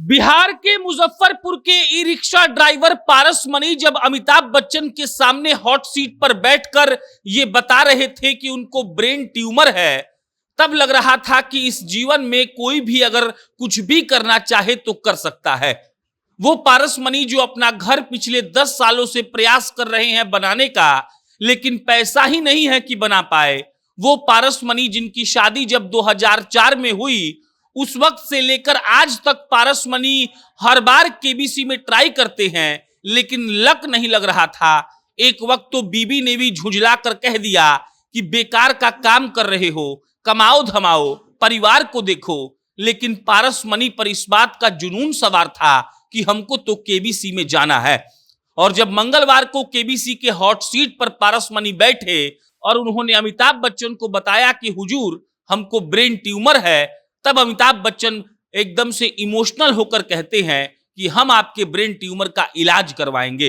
बिहार के मुजफ्फरपुर के e rickshaw driver पारस money जब अमिताभ बच्चन के सामने हॉट सीट पर बैठकर ये बता रहे थे कि उनको ब्रेन ट्यूमर है, तब लग रहा था कि इस जीवन में कोई भी अगर कुछ भी करना चाहे तो कर सकता है। वो पारस मनी जो अपना घर पिछले 10 सालों से प्रयास कर रहे हैं बनाने का, लेकिन पैसा ही नहीं है कि बना पाए। वो पारस मनी जिनकी शादी जब 2004 में हुई, उस वक्त से लेकर आज तक पारस मनी हर बार केबीसी में ट्राई करते हैं, लेकिन लक नहीं लग रहा था। एक वक्त तो बीबी ने भी झुंझला कर कह दिया कि बेकार का काम कर रहे हो, कमाओ धमाओ, परिवार को देखो। लेकिन पारस मनी पर इस बात का जुनून सवार था कि हमको तो केबीसी में जाना है। और जब मंगलवार को केबीसी के हॉट सीट पर पारस मनी बैठे और उन्होंने अमिताभ बच्चन को बताया कि हुजूर हमको ब्रेन ट्यूमर है, तब अमिताभ बच्चन एकदम से इमोशनल होकर कहते हैं कि हम आपके ब्रेन ट्यूमर का इलाज करवाएंगे।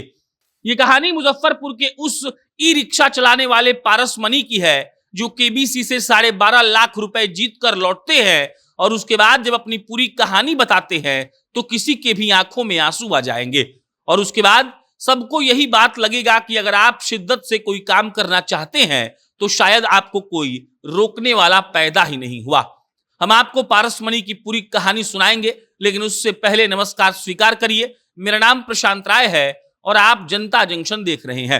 ये कहानी मुजफ्फरपुर के उस ई रिक्शा चलाने वाले पारस मनी की है जो केबीसी से 12.5 लाख रुपए जीत कर लौटते हैं और उसके बाद जब अपनी पूरी कहानी बताते हैं तो किसी के भी आंखों में आंसू आ जाएंगे। और उसके बाद सबको यही बात लगेगा कि अगर आप शिद्दत से कोई काम करना चाहते हैं तो शायद आपको कोई रोकने वाला पैदा ही नहीं हुआ। हम आपको पारस मनी की पूरी कहानी सुनाएंगे, लेकिन उससे पहले नमस्कार स्वीकार करिए। मेरा नाम प्रशांत राय है और आप जनता जंक्शन देख रहे हैं।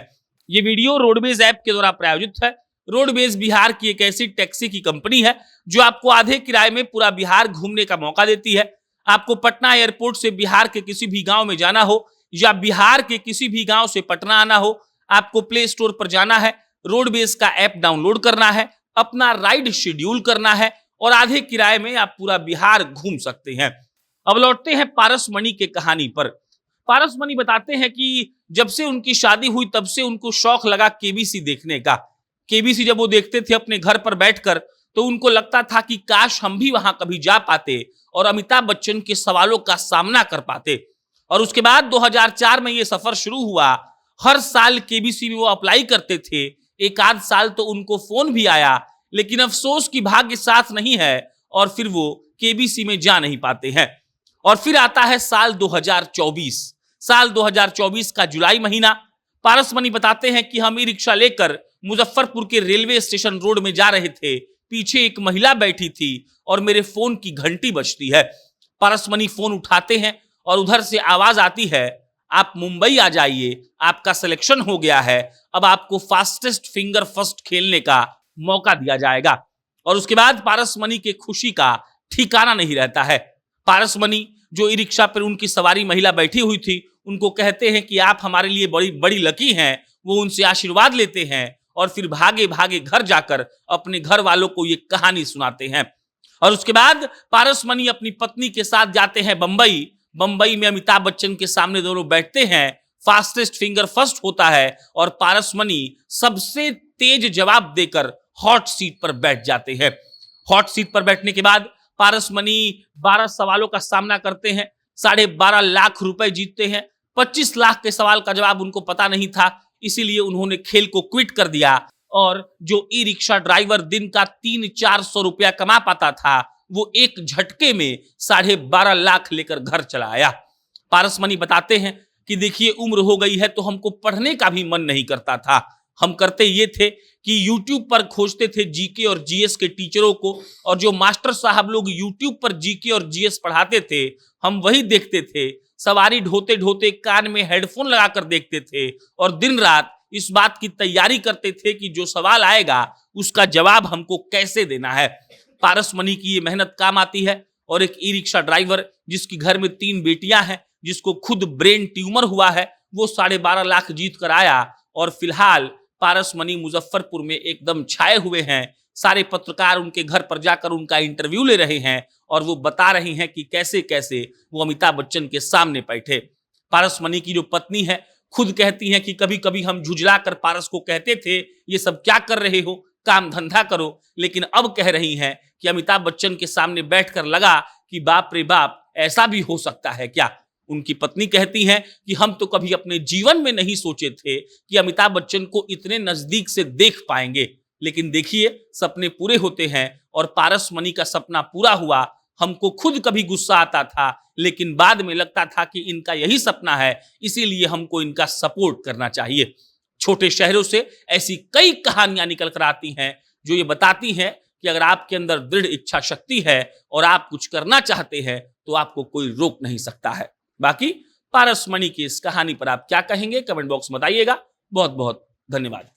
ये वीडियो रोडवेज ऐप के द्वारा प्रायोजित है। रोडवेज बिहार की एक ऐसी टैक्सी की कंपनी है जो आपको आधे किराए में पूरा बिहार घूमने का मौका देती है। आपको पटना एयरपोर्ट से बिहार के किसी भी गांव में जाना हो या बिहार के किसी भी गांव से पटना आना हो, आपको प्ले स्टोर पर जाना है, रोडवेज का ऐप डाउनलोड करना है, अपना राइड शेड्यूल करना है और आधे किराए में आप पूरा बिहार घूम सकते हैं। अब लौटते हैं पारस मनी के कहानी पर। पारस मनी बताते हैं कि जब से उनकी शादी हुई तब से उनको शौक लगा केबीसी देखने का। केबीसी जब वो देखते थे अपने घर पर बैठकर तो उनको लगता था कि काश हम भी वहां कभी जा पाते और अमिताभ बच्चन के सवालों का सामना कर पाते। और उसके बाद 2004 में ये सफर शुरू हुआ। हर साल केबीसी में वो अप्लाई करते थे। एक आध साल तो उनको फोन भी आया, लेकिन अफसोस की भाग्य साथ नहीं है और फिर वो केबीसी में जा नहीं पाते हैं। और फिर आता है साल 2024। साल 2024 का जुलाई महीना। पारस मनी बताते हैं कि हम ई रिक्शा लेकर मुजफ्फरपुर के रेलवे स्टेशन रोड में जा रहे थे। पीछे एक महिला बैठी थी और मेरे फोन की घंटी बजती है। पारस मनी फोन उठाते हैं और उधर से आवाज आती है, आप मुंबई आ जाइए, आपका सिलेक्शन हो गया है, अब आपको फास्टेस्ट फिंगर फर्स्ट खेलने का मौका दिया जाएगा। और उसके बाद पारस मनी के खुशी का ठिकाना नहीं रहता है। पारस मनी जो ई रिक्शा पर उनकी सवारी महिला बैठी हुई थी, उनको कहते हैं कि आप हमारे लिए बड़ी बड़ी लकी हैं। वो उनसे आशीर्वाद लेते हैं और फिर भागे भागे घर जाकर अपने घर वालों को ये कहानी सुनाते हैं। और उसके बाद पारस मनी अपनी पत्नी के साथ जाते हैं बंबई। बंबई में अमिताभ बच्चन के सामने दोनों बैठते हैं। फास्टेस्ट फिंगर फर्स्ट होता है और पारस मनी सबसे तेज जवाब देकर हॉट सीट पर बैठ जाते हैं। हॉट सीट पर बैठने के बाद पारस मनी 12 सवालों का सामना करते हैं, 12.5 लाख रुपए जीतते हैं। 25 लाख के सवाल का जवाब उनको पता नहीं था, इसीलिए उन्होंने खेल को क्विट कर दिया। और जो ई रिक्शा ड्राइवर दिन का 300-400 रुपया कमा पाता था, वो एक झटके में 12.5 लाख लेकर घर चला आया। पारस मनी बताते हैं कि देखिए, उम्र हो गई है तो हमको पढ़ने का भी मन नहीं करता था। हम करते ये थे कि YouTube पर खोजते थे जीके और जीएस के टीचरों को, और जो मास्टर साहब लोग YouTube पर जीके और जीएस पढ़ाते थे हम वही देखते थे। सवारी ढोते ढोते कान में हेडफोन लगाकर देखते थे और दिन रात इस बात की तैयारी करते थे कि जो सवाल आएगा उसका जवाब हमको कैसे देना है। पारस मनी की ये मेहनत काम आती है। और एक ई रिक्शा ड्राइवर जिसकी घर में 3 बेटियां हैं, जिसको खुद ब्रेन ट्यूमर हुआ है, वो 12.5 लाख जीत कर आया। और फिलहाल पारस मनी मुजफ्फरपुर में एकदम छाए हुए हैं। सारे पत्रकार उनके घर पर जाकर उनका इंटरव्यू ले रहे हैं और वो बता रही हैं कि कैसे कैसे वो अमिताभ बच्चन के सामने बैठे। पारस मनी की जो पत्नी है खुद कहती हैं कि कभी कभी हम झुझला कर पारस को कहते थे, ये सब क्या कर रहे हो, काम धंधा करो। लेकिन अब कह रही हैं कि अमिताभ बच्चन के सामने बैठकर लगा कि बाप रे बाप, ऐसा भी हो सकता है क्या। उनकी पत्नी कहती हैं कि हम तो कभी अपने जीवन में नहीं सोचे थे कि अमिताभ बच्चन को इतने नजदीक से देख पाएंगे। लेकिन देखिए, सपने पूरे होते हैं और पारस मनी का सपना पूरा हुआ। हमको खुद कभी गुस्सा आता था, लेकिन बाद में लगता था कि इनका यही सपना है, इसीलिए हमको इनका सपोर्ट करना चाहिए। छोटे शहरों से ऐसी कई कहानियां निकल कर आती हैं जो ये बताती हैं कि अगर आपके अंदर दृढ़ इच्छा शक्ति है और आप कुछ करना चाहते हैं तो आपको कोई रोक नहीं सकता है। बाकी पारसमणि की इस कहानी पर आप क्या कहेंगे, कमेंट बॉक्स में बताइएगा। बहुत बहुत धन्यवाद।